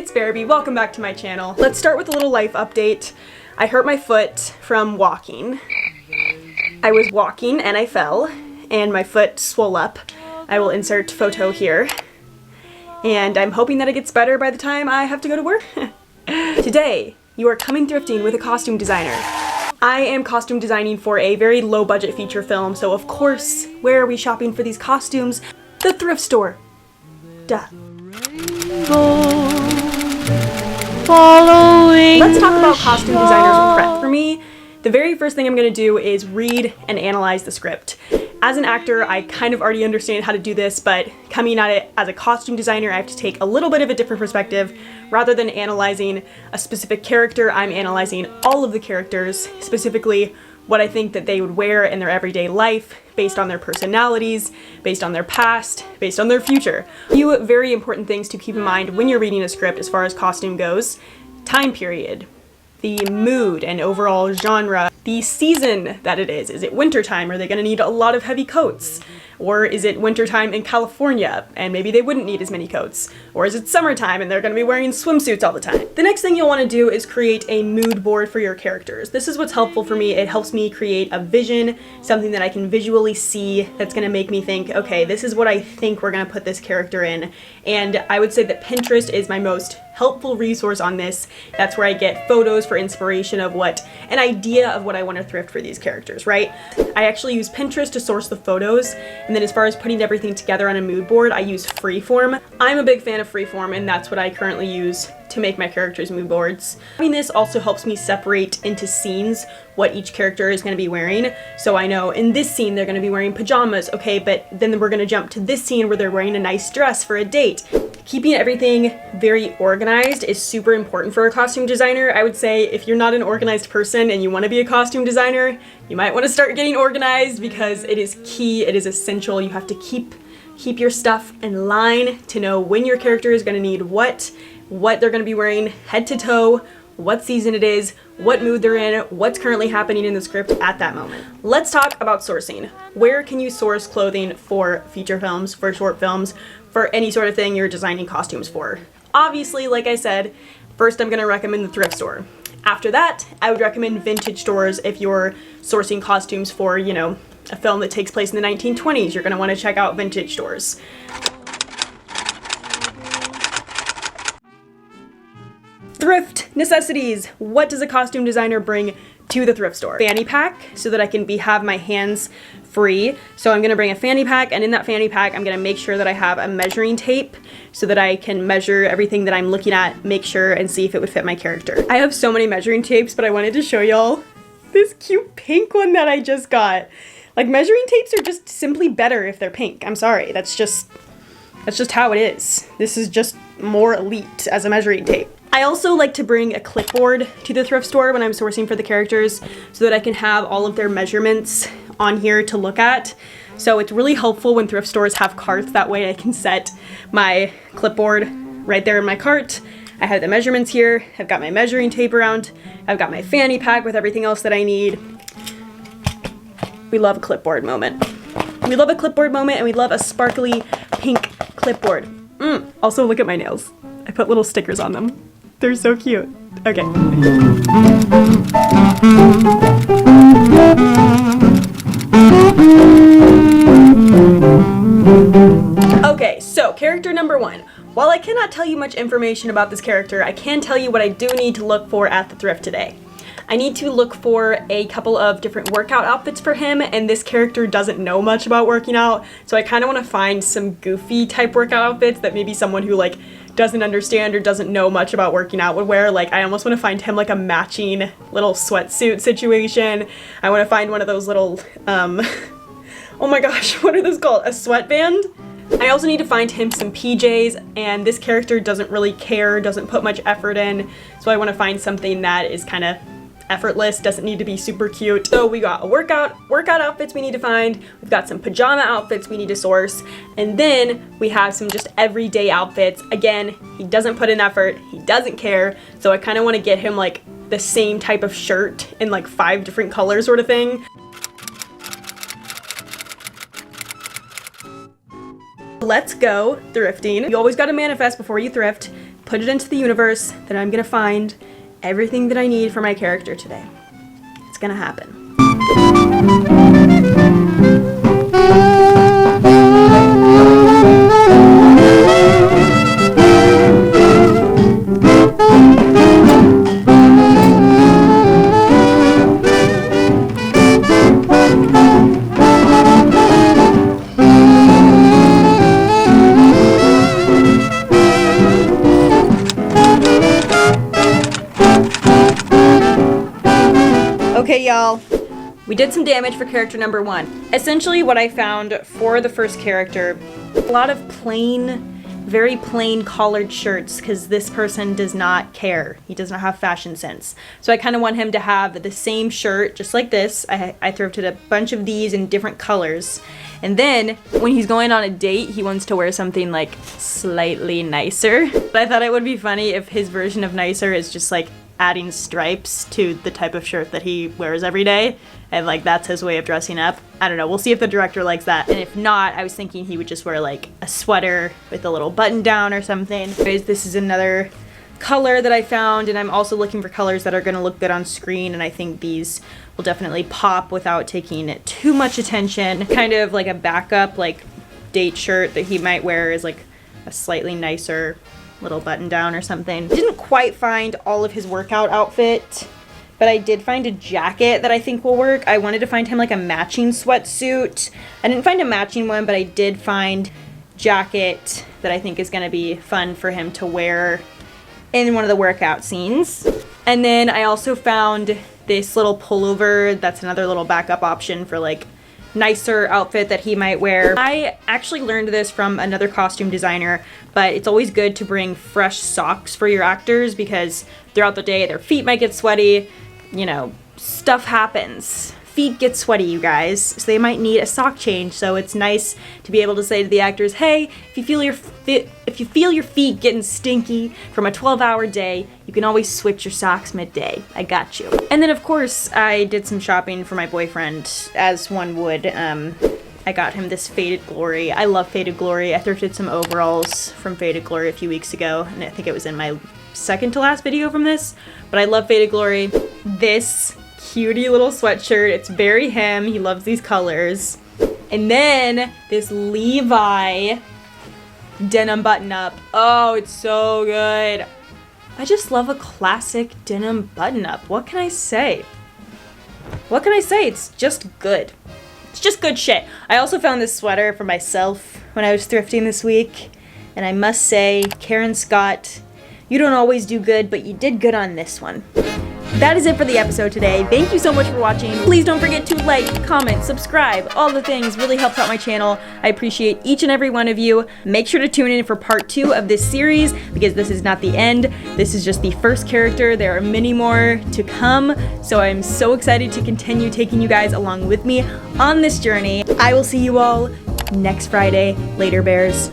it's Barbie. Welcome back to my channel. Let's start with a little life update. I hurt my foot from walking. I was walking and I fell and my foot swole up. I will insert photo here. And I'm hoping that it gets better by the time I have to go to work. Today, you are coming thrifting with a costume designer. I am costume designing for a very low budget feature film, so of course, where are we shopping for these costumes? The thrift store. Duh. Let's talk about costume designers prep. For me, the very first thing I'm going to do is read and analyze the script. As an actor, I kind of already understand how to do this, but coming at it as a costume designer, I have to take a little bit of a different perspective. Rather than analyzing a specific character, I'm analyzing all of the characters, specifically what I think that they would wear in their everyday life, based on their personalities, based on their past, based on their future. A few very important things to keep in mind when you're reading a script as far as costume goes: time period, the mood and overall genre, the season that it is. Is it wintertime? Are they gonna need a lot of heavy coats? Or is it wintertime in California and maybe they wouldn't need as many coats? Or is it summertime and they're gonna be wearing swimsuits all the time? The next thing you'll wanna do is create a mood board for your characters. This is what's helpful for me. It helps me create a vision, something that I can visually see that's gonna make me think, okay, this is what I think we're gonna put this character in. And I would say that Pinterest is my most helpful resource on this. That's where I get photos for inspiration of an idea of what I want to thrift for these characters, right? I actually use Pinterest to source the photos, and then as far as putting everything together on a mood board, I use Freeform. I'm a big fan of Freeform, and that's what I currently use to make my characters' mood boards. Having this also helps me separate into scenes what each character is going to be wearing. So I know in this scene they're going to be wearing pajamas, okay, but then we're going to jump to this scene where they're wearing a nice dress for a date. Keeping everything very organized is super important for a costume designer. I would say if you're not an organized person and you want to be a costume designer, you might want to start getting organized because it is key, it is essential. You have to keep your stuff in line to know when your character is going to need what they're going to be wearing head to toe, what season it is, what mood they're in, what's currently happening in the script at that moment. Let's talk about sourcing. Where can you source clothing for feature films, for short films, for any sort of thing you're designing costumes for? Obviously, like I said, first I'm going to recommend the thrift store. After that, I would recommend vintage stores if you're sourcing costumes for, you know, a film that takes place in the 1920s. You're going to want to check out vintage stores. Thrift necessities. What does a costume designer bring to the thrift store? Fanny pack, so that I can have my hands free. So I'm gonna bring a fanny pack, and in that fanny pack, I'm gonna make sure that I have a measuring tape so that I can measure everything that I'm looking at, make sure and see if it would fit my character. I have so many measuring tapes, but I wanted to show y'all this cute pink one that I just got. Like, measuring tapes are just simply better if they're pink. I'm sorry, that's just how it is. This is just more elite as a measuring tape. I also like to bring a clipboard to the thrift store when I'm sourcing for the characters so that I can have all of their measurements on here to look at. So it's really helpful when thrift stores have carts. That way I can set my clipboard right there in my cart. I have the measurements here. I've got my measuring tape around. I've got my fanny pack with everything else that I need. We love a clipboard moment. We love a clipboard moment, and we love a sparkly pink clipboard. Also, look at my nails. I put little stickers on them. They're so cute. Okay. Okay, so character number one. While I cannot tell you much information about this character, I can tell you what I do need to look for at the thrift today. I need to look for a couple of different workout outfits for him, and this character doesn't know much about working out, so I kind of want to find some goofy type workout outfits that maybe someone who doesn't understand or doesn't know much about working out would wear. I almost want to find him a matching little sweatsuit situation. I want to find one of those little, oh my gosh, what are those called? A sweatband? I also need to find him some PJs, and this character doesn't really care, doesn't put much effort in, so I want to find something that is kind of effortless, doesn't need to be super cute. So we got a workout outfits we need to find, we've got some pajama outfits we need to source, and then we have some just everyday outfits. Again, he doesn't put in effort, he doesn't care, so I kind of want to get him the same type of shirt in 5 different colors sort of thing. Let's go thrifting. You always gotta manifest before you thrift. put it into the universe that I'm gonna find everything that I need for my character today. It's gonna happen. Okay, y'all, we did some damage for character number 1. Essentially what I found for the first character, a lot of plain, very plain collared shirts, because this person does not care. He does not have fashion sense. So I kind of want him to have the same shirt, just like this. I thrifted a bunch of these in different colors. And then when he's going on a date, he wants to wear something like slightly nicer. But I thought it would be funny if his version of nicer is just like adding stripes to the type of shirt that he wears every day, and like that's his way of dressing up. I don't know, we'll see if the director likes that, and if not, I was thinking he would just wear like a sweater with a little button down or something. Anyways, this is another color that I found, and I'm also looking for colors that are gonna look good on screen, and I think these will definitely pop without taking too much attention. Kind of like a backup like date shirt that he might wear is like a slightly nicer little button down or something. Didn't quite find all of his workout outfit, but I did find a jacket that I think will work. I wanted to find him like a matching sweatsuit. I didn't find a matching one, but I did find jacket that I think is gonna be fun for him to wear in one of the workout scenes. And then I also found this little pullover that's another little backup option for like nicer outfit that he might wear. I actually learned this from another costume designer, but it's always good to bring fresh socks for your actors because throughout the day their feet might get sweaty, you know, stuff happens. Feet get sweaty, you guys, so they might need a sock change. So it's nice to be able to say to the actors, hey, if you feel your feet getting stinky from a 12-hour day, you can always switch your socks midday. I got you. And then of course I did some shopping for my boyfriend, as one would. I got him this Faded Glory. I love Faded Glory. I thrifted some overalls from Faded Glory a few weeks ago, and I think it was in my second to last video from this, but I love Faded Glory. This cutie little sweatshirt, it's very him. He loves these colors. And then this Levi denim button-up. Oh, it's so good. I just love a classic denim button-up. What can I say? What can I say? It's just good. It's just good shit. I also found this sweater for myself when I was thrifting this week, and I must say, Karen Scott, you don't always do good, but you did good on this one. That is it for the episode today. Thank you so much for watching. Please don't forget to like, comment, subscribe. All the things really helps out my channel. I appreciate each and every one of you. Make sure to tune in for part 2 of this series because this is not the end. This is just the first character. There are many more to come. So I'm so excited to continue taking you guys along with me on this journey. I will see you all next Friday. Later, bears.